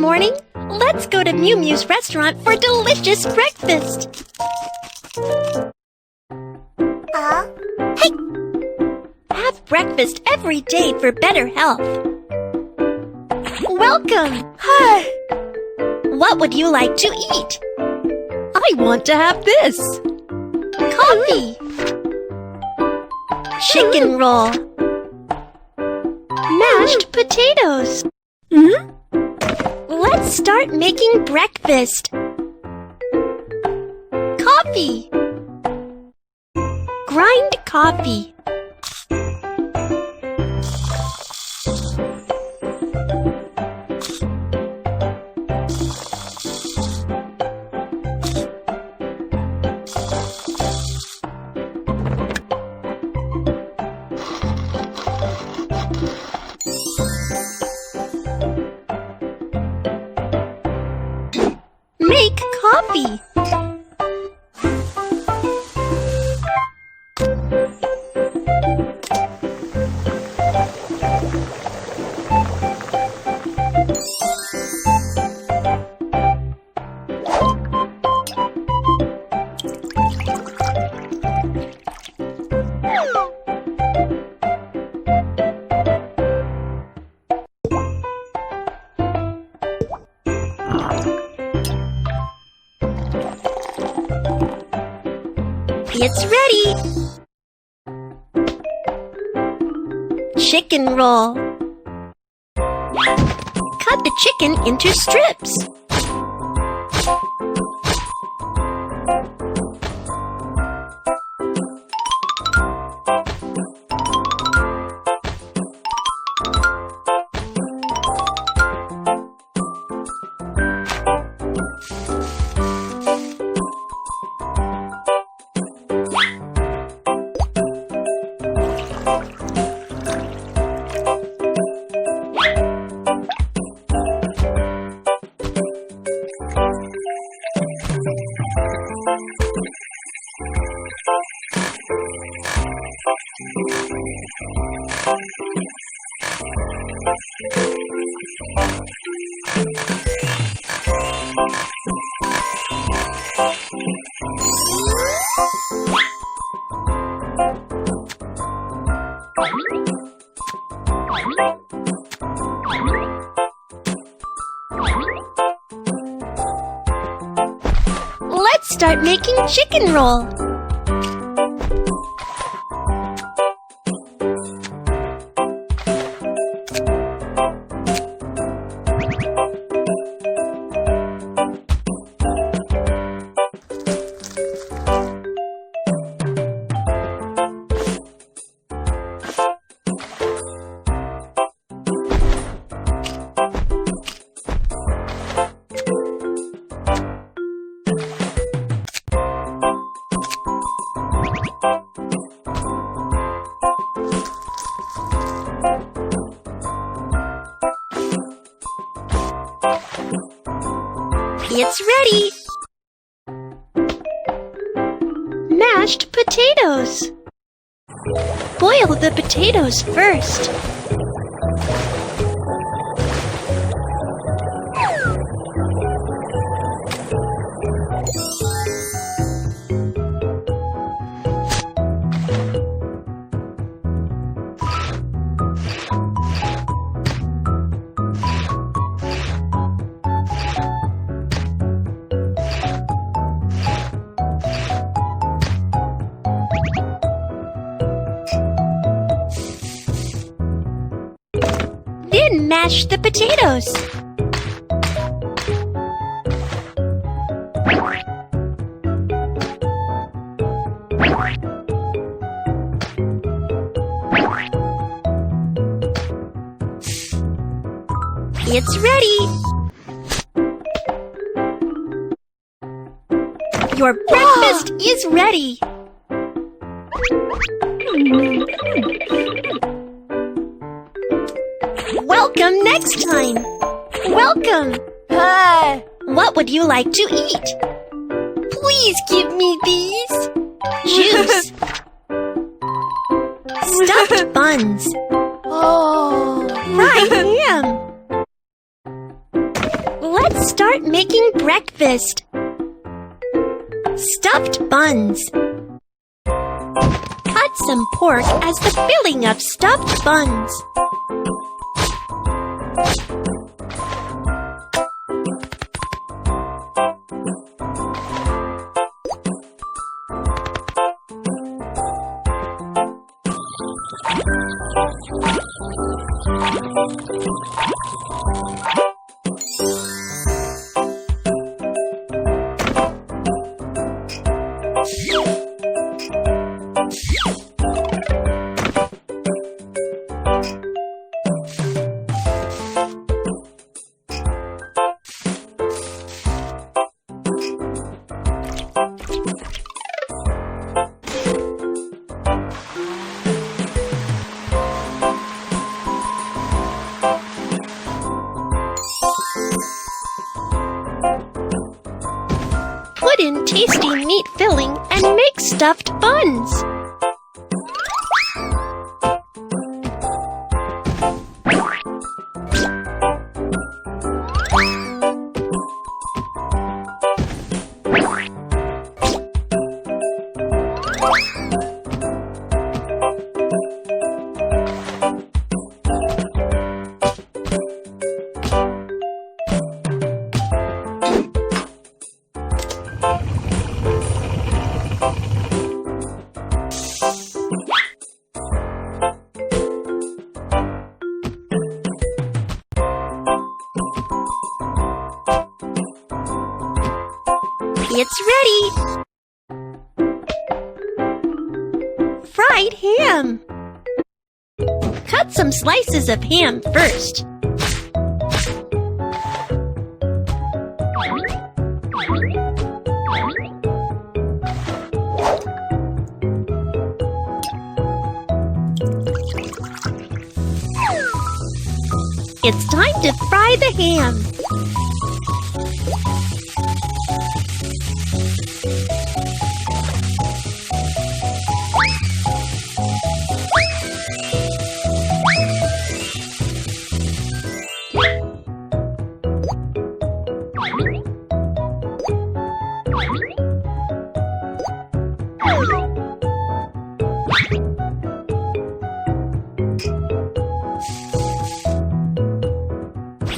morning. Let's go to Miu Miu's restaurant for delicious breakfast. Hey! Have breakfast every day for better health. Welcome! Hi! What would you like to eat? I want to have this. Coffee. Chicken roll. Mashed potatoes. Let's start making breakfast. Coffee. Grind coffee. Make coffee. It's ready! Chicken roll. Cut the chicken into strips. Let's start making chicken roll. It's ready! Mashed potatoes. Boil the potatoes first. Then mash the potatoes. It's ready! Your breakfast is ready! Welcome next time! Welcome! Hi! What would you like to eat? Please give me these! Juice! Stuffed buns! Oh! Fried ham! Start making breakfast. Stuffed buns. Cut some pork as the filling of stuffed buns. Put in tasty meat filling and make stuffed buns. It's ready! Fried ham. Cut some slices of ham first. It's time to fry the ham.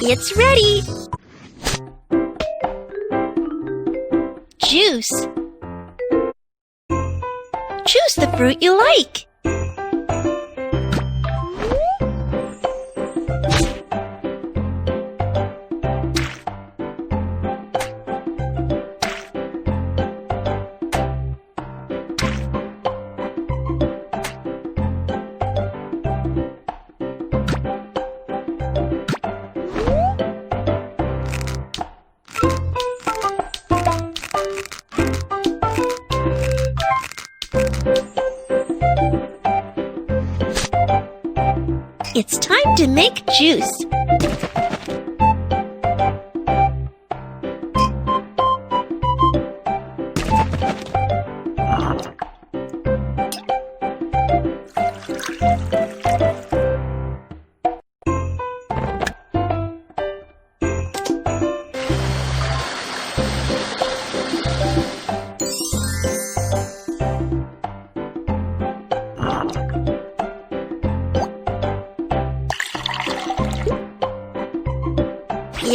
It's ready! Juice. Choose the fruit you like. It's time to make juice.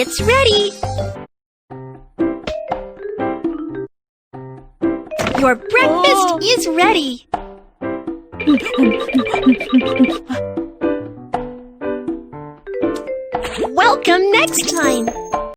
It's ready! Your breakfast is ready! Welcome next time!